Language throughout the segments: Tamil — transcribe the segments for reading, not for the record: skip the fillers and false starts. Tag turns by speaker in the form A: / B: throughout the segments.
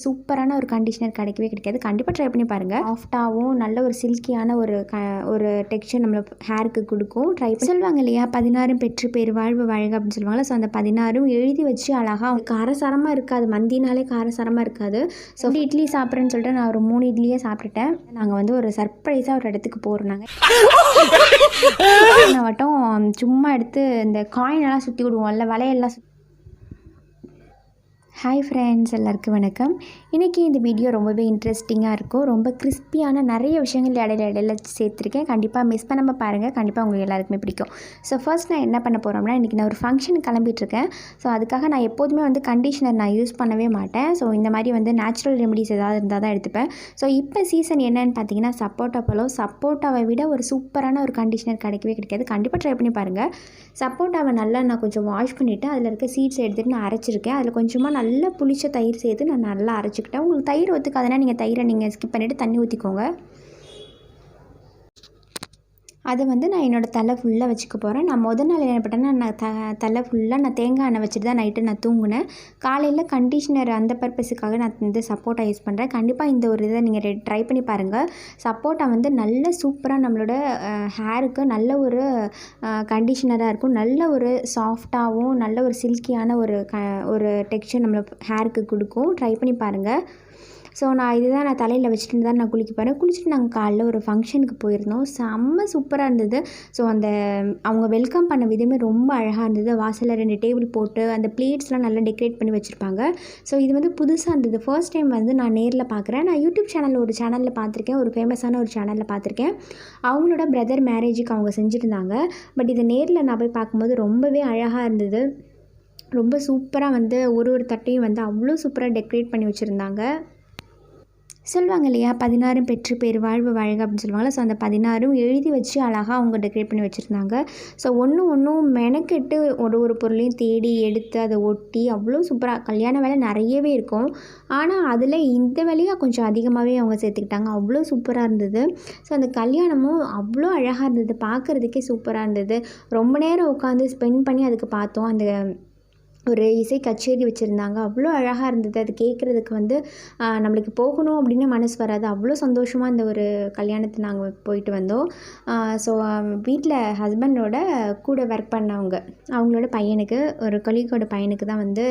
A: சூப்பரான ஒரு கண்டிஷனர் கிடைக்கவே கிடைக்காது. கண்டிப்பாக ட்ரை பண்ணி பாருங்கள். சாஃப்டாகவும் நல்ல ஒரு சில்கியான ஒரு டெக்ஸ்சர் நம்ம ஹேருக்கு கொடுக்கும். ட்ரை பண்ணி சொல்லுவாங்க இல்லையா, 16 பெற்று பேர் வாழ்வு வாழ்க அப்படின்னு சொல்லுவாங்க. ஸோ அந்த 16 எழுதி வச்சு அழகாக காரசாரமாக இருக்காது. மந்தினாலே காரசாரமாக இருக்காது. ஸோ இட்லி சாப்பிட்றேன்னு சொல்லிட்டு நான் ஒரு 3 இட்லியே சாப்பிட்டுட்டேன். நாங்கள் வந்து ஒரு சர்ப்ரைஸாக ஒரு இடத்துக்கு போகிறோம். நாங்கள் மட்டும் சும்மா எடுத்து இந்த காயினெல்லாம் சுற்றி விடுவோம்ல, வலையெல்லாம் ஹாய் ஃப்ரெண்ட்ஸ், எல்லாருக்கும் வணக்கம். இன்றைக்கி இந்த வீடியோ ரொம்பவே இன்ட்ரெஸ்டிங்காக இருக்கும். ரொம்ப கிறிஸ்பியான நிறைய விஷயங்கள் இடையில சேர்த்துருக்கேன். கண்டிப்பாக மிஸ் பண்ணாமல் பாருங்கள். கண்டிப்பாக உங்களுக்கு எல்லாருக்குமே பிடிக்கும். ஸோ ஃபர்ஸ்ட் நான் என்ன பண்ண போகிறோம்னா, இன்றைக்கி நான் ஒரு ஃபங்க்ஷனுக்கு கிளம்பிட்டுருக்கேன். ஸோ அதுக்காக நான் எப்போதுமே வந்து கண்டிஷனர் நான் யூஸ் பண்ணவே மாட்டேன். ஸோ இந்த மாதிரி வந்து நேச்சுரல் ரெமடிஸ் ஏதாவது இருந்தால் தான் எடுத்துப்பேன். ஸோ இப்போ சீசன் என்னன்னு பார்த்தீங்கன்னா சப்போட்டா பழம். சப்போட்டாவை விட ஒரு சூப்பரான ஒரு கண்டிஷனர் கிடைக்கவே கிடைக்காது. கண்டிப்பாக ட்ரை பண்ணி பாருங்கள். சப்போட்டாவை நல்லா நான் கொஞ்சம் வாஷ் பண்ணிவிட்டு அதில் இருக்க சீட்ஸ் எடுத்துகிட்டு நான் அரைச்சிருக்கேன். அதில் கொஞ்சமாக நல்லா புளிச்ச தயிர் சேர்த்து நான் நல்லா அரைச்சிக்கிட்டேன். உங்களுக்கு தயிர் ஒத்துக்காதுன்னா நீங்கள் தயிரை ஸ்கிப் பண்ணிவிட்டு தண்ணி ஊற்றிக்கோங்க. அதை வந்து நான் என்னோடய தலை ஃபுல்லாக வச்சுக்க போகிறேன். நான் முதல் நாள் என்ன பண்ணேன்னா, நான் தலை ஃபுல்லாக நான் தேங்காய் எண்ணெய் வச்சுட்டு தான் நைட்டு நான் தூங்கினேன். காலையில் கண்டிஷ்னர் அந்த பர்பஸுக்காக நான் இந்த சப்போட்டா யூஸ் பண்ணுறேன். கண்டிப்பாக இந்த ஒரு இதை நீங்கள் ட்ரை பண்ணி பாருங்கள். சப்போட்டா வந்து நல்ல சூப்பராக நம்மளோட ஹேருக்கு நல்ல ஒரு கண்டிஷ்னராக இருக்கும். நல்ல ஒரு சாஃப்டாகவும் நல்ல ஒரு சில்கியான ஒரு டெக்ஸ்சர் நம்ம ஹேருக்கு கொடுக்கும். ட்ரை பண்ணி பாருங்கள். ஸோ நான் இதுதான் நான் தலையில் வச்சுட்டு தான் நான் குளிக்க போகிறேன். குளிச்சுட்டு நாங்கள் காலைல ஒரு ஃபங்க்ஷனுக்கு போயிருந்தோம். செம்ம சூப்பராக இருந்தது. ஸோ அவங்க வெல்கம் பண்ண விதமே ரொம்ப அழகாக இருந்தது. வாசலில் 2 டேபிள் போட்டு அந்த பிளேட்ஸ்லாம் நல்லா டெக்கரேட் பண்ணி வச்சுருப்பாங்க. ஸோ இது வந்து புதுசாக இருந்தது. ஃபர்ஸ்ட் டைம் வந்து நான் நேரில் பார்க்குறேன். நான் யூடியூப் ஒரு சேனலில் பார்த்துருக்கேன். ஒரு ஃபேமஸான ஒரு சேனலில் பார்த்துருக்கேன். அவங்களோட பிரதர் மேரேஜுக்கு அவங்க செஞ்சுருந்தாங்க. பட் இது நேரில் நான் போய் பார்க்கும்போது ரொம்பவே அழகாக இருந்தது. ரொம்ப சூப்பராக வந்து ஒரு தட்டையும் வந்து அவ்வளோ சூப்பராக டெக்கரேட் பண்ணி வச்சுருந்தாங்க. சொல்லுவாங்க இல்லையா, 16 பெற்று பேர் வாழ்வு வாழ்க அப்படின்னு சொல்லுவாங்க. ஸோ அந்த 16 எழுதி வச்சு அழகாக அவங்க டெக்கரேட் பண்ணி வச்சுருந்தாங்க. ஸோ ஒன்றும் மெனக்கெட்டு ஒரு பொருளையும் தேடி எடுத்து அதை ஒட்டி அவ்வளோ சூப்பராக கல்யாண வேலை நிறையவே இருக்கும். ஆனால் அதில் இந்த வேலையாக கொஞ்சம் அதிகமாகவே அவங்க சேர்த்துக்கிட்டாங்க. அவ்வளோ சூப்பராக இருந்தது. ஸோ அந்த கல்யாணமும் அவ்வளோ அழகாக இருந்தது. பார்க்குறதுக்கே சூப்பராக இருந்தது. ரொம்ப நேரம் உட்காந்து ஸ்பெண்ட் பண்ணி அதுக்கு பார்த்தோம். அந்த ஒரு இசை கச்சேரி வச்சுருந்தாங்க. அவ்வளோ அழகாக இருந்தது. அது கேட்குறதுக்கு வந்து நம்மளுக்கு போகணும் அப்படின்னு மனசு வராது. அவ்வளோ சந்தோஷமாக அந்த ஒரு கல்யாணத்தை நாங்கள் போயிட்டு வந்தோம். ஸோ வீட்டில் ஹஸ்பண்டோட கூட ஒர்க் பண்ணவங்க அவங்களோட பையனுக்கு, ஒரு கொலீகோட பையனுக்கு தான் வந்து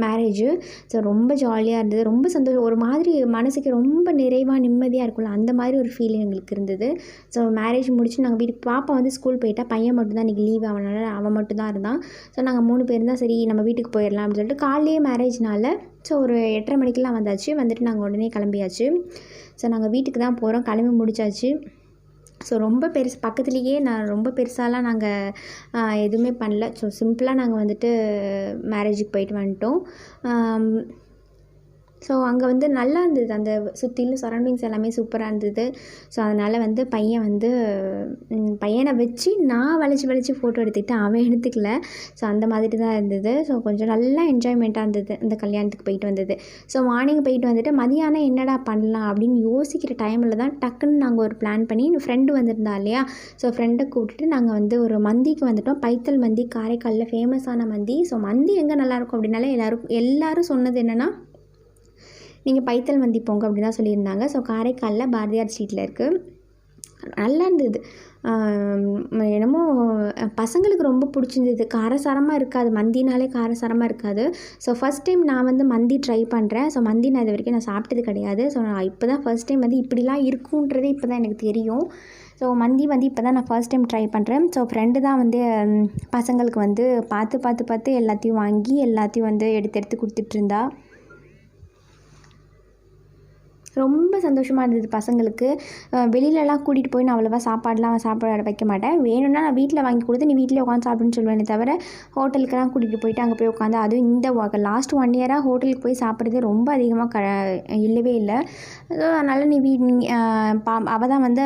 A: மேரேஜு. ஸோ ரொம்ப ஜாலியாக இருந்தது. ரொம்ப சந்தோஷம். ஒரு மாதிரி மனசுக்கு ரொம்ப நிறைவாக நிம்மதியாக இருக்கும்ல, அந்த மாதிரி ஒரு ஃபீலிங் எங்களுக்கு இருந்தது. ஸோ மேரேஜ் முடிச்சு நாங்கள் வீட்டுக்கு, பாப்பா வந்து ஸ்கூல் போயிட்டா, பையன் மட்டும்தான் இன்றைக்கி லீவ் ஆகனால அவன் மட்டும்தான் இருந்தான். ஸோ நாங்கள் 3 பேர் தான் சரி நம்ம வீட்டுக்கு போயிடலாம் அப்படின்னு சொல்லிட்டு காலையிலே மேரேஜ்னால ஸோ ஒரு 8:30 மணிக்கெலாம் வந்தாச்சு. வந்துட்டு நாங்கள் உடனே கிளம்பியாச்சு. ஸோ நாங்கள் வீட்டுக்கு தான் போகிறோம். கிளம்பி முடிச்சாச்சு. ஸோ ரொம்ப பெருசு பக்கத்துலேயே நான் ரொம்ப பெருசாலாம் நாங்கள் எதுவுமே பண்ணல. ஸோ சிம்பிளாக நாங்கள் வந்துட்டு மேரேஜுக்கு போயிட்டு வந்துட்டோம். ஸோ அங்கே வந்து நல்லா இருந்தது. அந்த சுற்றிலும் சரௌண்டிங்ஸ் எல்லாமே சூப்பராக இருந்தது. ஸோ அதனால் வந்து பையனை வச்சு நான் வளைச்சி ஃபோட்டோ எடுத்துக்கிட்டேன். அவன் எடுத்துக்கல. ஸோ அந்த மாதிரி தான் இருந்தது. ஸோ கொஞ்சம் நல்லா என்ஜாய்மெண்ட்டாக இருந்தது இந்த கல்யாணத்துக்கு போயிட்டு வந்தது. ஸோ மார்னிங் போயிட்டு வந்துட்டு மதியானம் என்னடா பண்ணலாம் அப்படின்னு யோசிக்கிற டைமில் தான் டக்குன்னு நாங்கள் ஒரு பிளான் பண்ணி, ஃப்ரெண்டு வந்திருந்தா இல்லையா, ஸோ ஃப்ரெண்டை கூப்பிட்டுட்டு நாங்கள் வந்து ஒரு மந்திக்கு வந்துவிட்டோம். பைத்தல் மந்தி காரைக்காலில் ஃபேமஸான மந்தி. ஸோ மந்தி எங்கே நல்லாயிருக்கும் அப்படின்னாலே எல்லோரும் சொன்னது என்னென்னா, நீங்கள் பைத்தல் மந்தி போங்க அப்படின்னு தான் சொல்லியிருந்தாங்க. ஸோ காரைக்காலில் பாரதியார் ஸ்ட்ரீட்டில் இருக்குது. நல்லா இருந்தது. என்னமோ பசங்களுக்கு ரொம்ப பிடிச்சிருந்தது. காரசாரமாக இருக்காது. மந்தினாலே காரசாரமாக இருக்காது. ஸோ ஃபஸ்ட் டைம் நான் வந்து மந்தி ட்ரை பண்ணுறேன். ஸோ மந்தி நான் இது வரைக்கும் நான் சாப்பிட்டது கிடையாது. ஸோ நான் இப்போ தான் ஃபஸ்ட் டைம் வந்து இப்படிலாம் இருக்குன்றதே இப்போ தான் எனக்கு தெரியும். ஸோ மந்தி வந்து இப்போ தான் நான் ஃபர்ஸ்ட் டைம் ட்ரை பண்ணுறேன். ஸோ ஃப்ரெண்டு தான் வந்து பசங்களுக்கு வந்து பார்த்து எல்லாத்தையும் வாங்கி எல்லாத்தையும் வந்து எடுத்து கொடுத்துட்ருந்தா. ரொம்ப சந்தோஷமாக இருந்தது பசங்களுக்கு. வெளியிலலாம் கூட்டிகிட்டு போய் நான் அவ்வளோவா சாப்பாட வைக்க மாட்டேன். வேணும்னா நான் வீட்டில் வாங்கி கொடுத்து நீ வீட்டிலே உட்காந்து சாப்பிடுன்னு சொல்லுவேனே தவிர, ஹோட்டலுக்கெல்லாம் கூட்டிகிட்டு போயிட்டு அங்கே போய் உட்காந்து, அதுவும் இந்த லாஸ்ட் 1 இயராக ஹோட்டலுக்கு போய் சாப்பிட்றது ரொம்ப அதிகமாக இல்லவே இல்லை. அதனால் அவள் தான் வந்து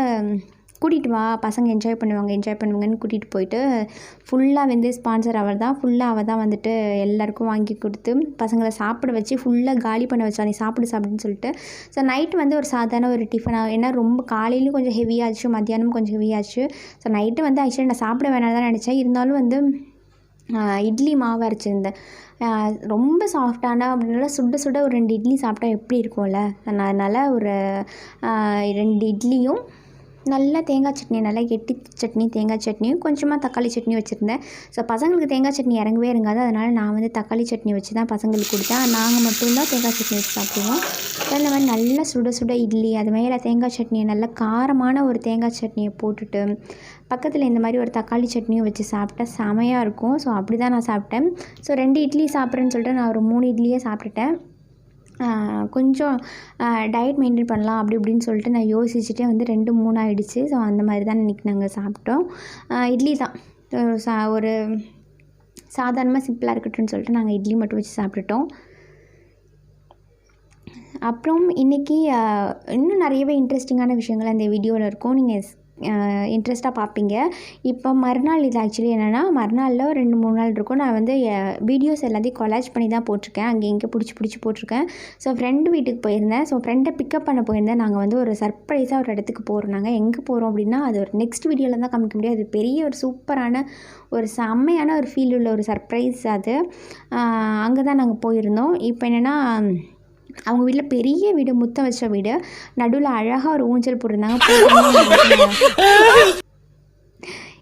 A: கூட்டிகிட்டு வா, பசங்க என்ஜாய் பண்ணுவாங்கன்னு கூட்டிகிட்டு போயிட்டு ஃபுல்லாக வந்து ஸ்பான்சர் அவள் தான் வந்துட்டு எல்லாருக்கும் வாங்கி கொடுத்து பசங்களை சாப்பிட வச்சு ஃபுல்லாக காலி பண்ண வச்சா. நீ சாப்பிடுன்னு சொல்லிட்டு. ஸோ நைட்டு வந்து ஒரு சாதாரண ஒரு டிஃபனாக, ஏன்னா ரொம்ப காலையிலும் கொஞ்சம் ஹெவியாச்சு, மத்தியானமும் கொஞ்சம் ஹெவியாச்சு. ஸோ நைட்டு வந்து ஆக்சுவலி நான் சாப்பிட வேணாம் தான் நினச்சேன். இருந்தாலும் வந்து இட்லி மாவு அரைச்சிருந்தேன். ரொம்ப சாஃப்டான அப்படின்னால சுட சுட ஒரு 2 இட்லி சாப்பிட்டா எப்படி இருக்கும்ல, நான் அதனால் ஒரு 2 இட்லியும் நல்லா தேங்காய் சட்னி, நல்லா கெட்டி சட்னி, தேங்காய் சட்னியும் கொஞ்சமாக தக்காளி சட்னி வச்சுருந்தேன். ஸோ பசங்களுக்கு தேங்காய் சட்னி இறங்கவே இறங்காது, அதனால் நான் வந்து தக்காளி சட்னி வச்சு தான் பசங்களுக்கு கொடுத்தேன். நாங்கள் மட்டும்தான் தேங்காய் சட்னி வச்சு சாப்பிடுவோம். அந்த மாதிரி நல்லா சுட சுட இட்லி, அது மேலே தேங்காய் சட்னியை நல்லா காரமான ஒரு தேங்காய் சட்னியை போட்டுட்டு பக்கத்தில் இந்த மாதிரி ஒரு தக்காளி சட்னியும் வச்சு சாப்பிட்டா செமையாக இருக்கும். ஸோ அப்படி தான் நான் சாப்பிட்டேன். ஸோ 2 இட்லி சாப்பிட்றேன்னு சொல்லிட்டு நான் ஒரு 3 இட்லியே சாப்பிட்டுட்டேன். கொஞ்சம் டயட் மெயின்டைன் பண்ணலாம் அப்படி இப்படின்னு சொல்லிட்டு நான் யோசிச்சுட்டே வந்து 2, 3 ஆகிடுச்சு. ஸோ அந்த மாதிரி தான் இன்றைக்கி நாங்கள் சாப்பிட்டோம். இட்லி தான் ஒரு சாதாரணமாக சிம்பிளாக இருக்கட்டும்னு சொல்லிட்டு நாங்கள் இட்லி மட்டும் வச்சு சாப்பிட்டுட்டோம். அப்புறம் இன்றைக்கி இன்னும் நிறையவே இன்ட்ரெஸ்டிங்கான விஷயங்கள் அந்த வீடியோவில் இருக்கும். நீங்கள் இன்ட்ரெஸ்ட்டாக பார்ப்பீங்க. இப்போ மறுநாள் இது ஆக்சுவலி என்னென்னா, மறுநாளில் 2, 3 நாள் இருக்கும். நான் வந்து வீடியோஸ் எல்லாத்தையும் கொலாஜ் பண்ணி தான் போட்டிருக்கேன். அங்கே இங்கே பிடிச்சி போட்டிருக்கேன். ஸோ ஃப்ரெண்டு வீட்டுக்கு போயிருந்தேன். ஸோ ஃப்ரெண்டை பிக்கப் பண்ண போயிருந்தேன். நாங்கள் வந்து ஒரு சர்ப்ரைஸாக ஒரு இடத்துக்கு போகிறோம். நாங்கள் எங்கே போகிறோம் அப்படின்னா, அது ஒரு நெக்ஸ்ட் வீடியோவில் தான் காமிக்க முடியாது. அது பெரிய ஒரு சூப்பரான ஒரு செம்மையான ஒரு ஃபீல் உள்ள ஒரு சர்ப்ரைஸ் அது. அங்கே தான் நாங்கள் போயிருந்தோம். இப்போ என்னென்னா, அவங்க வீட்டில் பெரிய வீடு, முத்தம் வச்ச வீடு, நடுவில் அழகாக ஒரு ஊஞ்சல் போட்டிருந்தாங்க.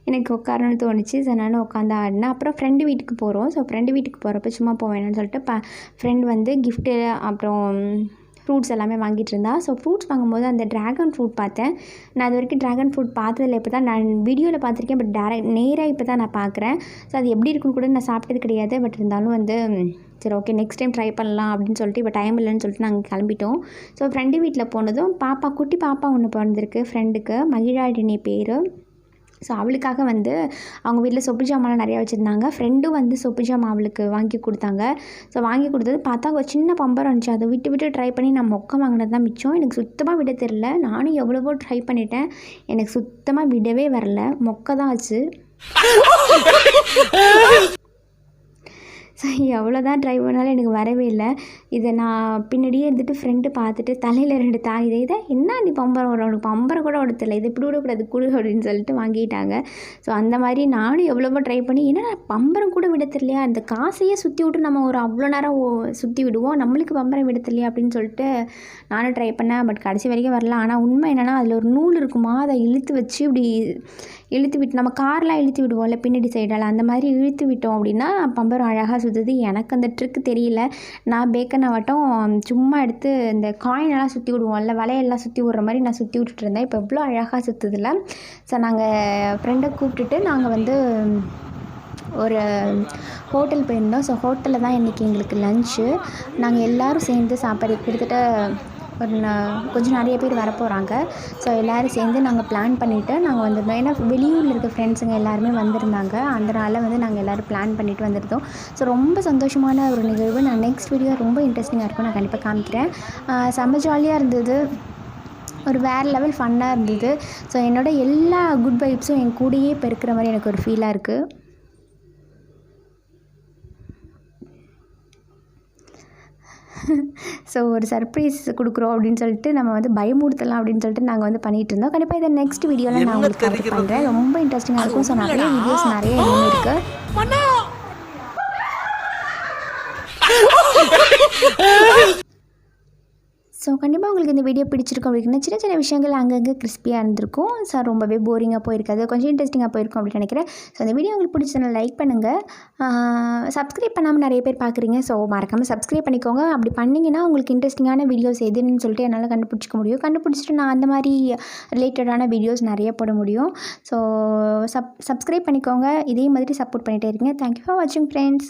A: எனக்கு உட்காரணும்னு தோணுச்சு. ஸோ அதனால் உட்காந்து ஆடினேன். அப்புறம் ஃப்ரெண்டு வீட்டுக்கு போகிறோம். ஸோ ஃப்ரெண்டு வீட்டுக்கு போகிறப்ப சும்மா போவேன்னு சொல்லிட்டு ஃப்ரெண்ட் வந்து கிஃப்ட்டு அப்புறம் ஃப்ரூட்ஸ் எல்லாமே வாங்கிட்டு இருந்தா. ஸோ ஃப்ரூட்ஸ் வாங்கும்போது அந்த ட்ராகன் ஃப்ரூட் பார்த்தேன். நான் அது வரைக்கும் ட்ராகன் ஃப்ரூட் பார்த்ததில்ல. இப்போ தான் நான் வீடியோவில் பார்த்துருக்கேன். பட் நேராக இப்போ தான் நான் பார்க்குறேன். ஸோ அது எப்படி இருக்குன்னு கூட நான் சாப்பிட்டது கிடையாது. பட் இருந்தாலும் வந்து சரி ஓகே நெக்ஸ்ட் டைம் ட்ரை பண்ணலாம் அப்படின்னு சொல்லிட்டு இப்போ டைம் இல்லைன்னு சொல்லிட்டு நாங்கள் கிளம்பிட்டோம். ஸோ ஃப்ரெண்டு வீட்டில் போனதும் குட்டி பாப்பா ஒன்று பிறந்திருக்கு ஃப்ரெண்டுக்கு, மகிழாடினி பேர். ஸோ அவளுக்காக வந்து அவங்க வீட்டில் சொப்பு ஜாமான்லாம் நிறையா வச்சுருந்தாங்க. ஃப்ரெண்டும் வந்து சொப்பு ஜாமான் அவளுக்கு வாங்கி கொடுத்தாங்க. ஸோ வாங்கி கொடுத்தது பார்த்தா ஒரு சின்ன பம்பரம் இருந்துச்சு. அதை விட்டு ட்ரை பண்ணி நான் மொக்க வாங்கினது தான் மிச்சம். எனக்கு சுத்தமாக விட தெரில. நானும் எவ்வளவோ ட்ரை பண்ணிட்டேன். எனக்கு சுத்தமாக விடவே வரல. மொக்க தான் ஆச்சு. ஸோ எவ்வளோ தான் ட்ரை பண்ணாலும் எனக்கு வரவே இல்லை. இதை நான் பின்னாடியே இருந்துட்டு ஃப்ரெண்டு பார்த்துட்டு தலையில் 2 இதை என்ன நீ பம்பரம் வரும், உனக்கு பம்பரம் கூட விடத்தில்லை, இது இப்படி விடக்கூடாது குடு அப்படின்னு சொல்லிட்டு வாங்கிட்டாங்க. ஸோ அந்த மாதிரி நானும் எவ்வளவோ ட்ரை பண்ணி ஏன்னா பம்பரம் கூட விட தெரியலையா, அந்த காசையே சுற்றி விட்டு நம்ம ஒரு அவ்வளோ நேரம் சுற்றி விடுவோம், நம்மளுக்கு பம்பரம் விட தெரியலையா அப்படின்னு சொல்லிட்டு நானும் ட்ரை பண்ணேன். பட் கடைசி வரைக்கும் வரல. ஆனால் உண்மை என்னென்னா, அதில் ஒரு நூல் இருக்குமா, அதை இழுத்து வச்சு இப்படி இழுத்து விட்டு நம்ம கார்லாம் இழுத்து விடுவோம்ல பின்னாடி சைடால், அந்த மாதிரி இழுத்து விட்டோம் அப்படின்னா பம்பரம் அழகாக சுற்றுது. எனக்கு அந்த ட்ரிக்கு தெரியல. நான் பேக்கனாகட்டும் சும்மா எடுத்து இந்த காயினெல்லாம் சுற்றி விடுவோம்ல, வலையெல்லாம் சுற்றி விடுற மாதிரி நான் சுற்றி விட்டுட்டு இருந்தேன். இப்போ எவ்வளோ அழகாக சுற்றுதில்ல. ஸோ நாங்கள் ஃப்ரெண்டை கூப்பிட்டுட்டு நாங்கள் வந்து ஒரு ஹோட்டல் போயிருந்தோம். ஸோ ஹோட்டலில் தான் இன்றைக்கி எங்களுக்கு லன்ச்சு. நாங்கள் எல்லோரும் சேர்ந்து சாப்பாடு கிட்டத்தட்ட கொஞ்சம் நிறைய பேர் வரப்போகிறாங்க. ஸோ எல்லோரும் சேர்ந்து நாங்கள் பிளான் பண்ணிவிட்டு நாங்கள் வந்திருந்தோம். ஏன்னா வெளியூரில் இருக்க ஃப்ரெண்ட்ஸுங்க எல்லாருமே வந்திருந்தாங்க. அதனால் வந்து நாங்கள் எல்லோரும் பிளான் பண்ணிவிட்டு வந்திருந்தோம். ஸோ ரொம்ப சந்தோஷமான ஒரு நிகழ்வு. நான் நெக்ஸ்ட் வீடியோ ரொம்ப இன்ட்ரெஸ்டிங்காக இருக்கும், நான் கண்டிப்பாக காமிக்கிறேன். செம்ம ஜாலியாக இருந்தது. ஒரு வேறு லெவல் ஃபன்னாக இருந்தது. ஸோ என்னோடய எல்லா குட் வைப்ஸும் என் கூடயே இப்போ இருக்கிற மாதிரி எனக்கு ஒரு ஃபீலாக இருக்குது. ஸோ ஒரு சர்ப்ரைஸ் கொடுக்குறோம் அப்படின்னு சொல்லிட்டு நம்ம வந்து பயமுறுத்தலாம் அப்படின்னு சொல்லிட்டு நாங்கள் வந்து பண்ணிகிட்டு இருந்தோம். கண்டிப்பாக இதை நெக்ஸ்ட் வீடியோவில் நான் உங்களுக்கு கவர் பண்ணுறேன். ரொம்ப இன்ட்ரெஸ்டிங்காக இருக்கும். ஸோ நிறைய வீடியோஸ் நிறைய எல்லாமே இருக்குது. ஸோ கண்டிப்பாக உங்களுக்கு இந்த வீடியோ பிடிச்சிருக்கும் அப்படின்னா சின்ன சின்ன விஷயங்கள் அங்கங்கே கிறிஸ்பியாக இருந்திருக்கும். ஸோ ரொம்பவே போரிங்காக போயிருக்காது, கொஞ்சம் இன்ட்ரெஸ்டிங்காக போயிருக்கும் அப்படின்னு நினைக்கிறேன். ஸோ அந்த வீடியோ உங்களுக்கு பிடிச்சதுனா லைக் பண்ணுங்கள். சப்ஸ்கிரைப் பண்ணாமல் நிறைய பேர் பார்க்குறீங்க. ஸோ மறக்காமல் சப்ஸ்கிரைப் பண்ணிக்கோங்க. அப்படி பண்ணிங்கன்னா உங்களுக்கு இன்ட்ரெஸ்டிங்கான வீடியோஸ் எதுன்னு சொல்லிட்டு என்னால் கண்டுபிடிச்சிக்க முடியும். கண்டுபிடிச்சிட்டு நான் அந்த மாதிரி ரிலேட்டடான வீடியோஸ் நிறைய போட முடியும். ஸோ சப்ஸ்கிரைப் பண்ணிக்கோங்க. இதே மாதிரி சப்போர்ட் பண்ணிகிட்டே இருங்க. தேங்க்யூ ஃபார் வாட்சிங் ஃப்ரெண்ட்ஸ்.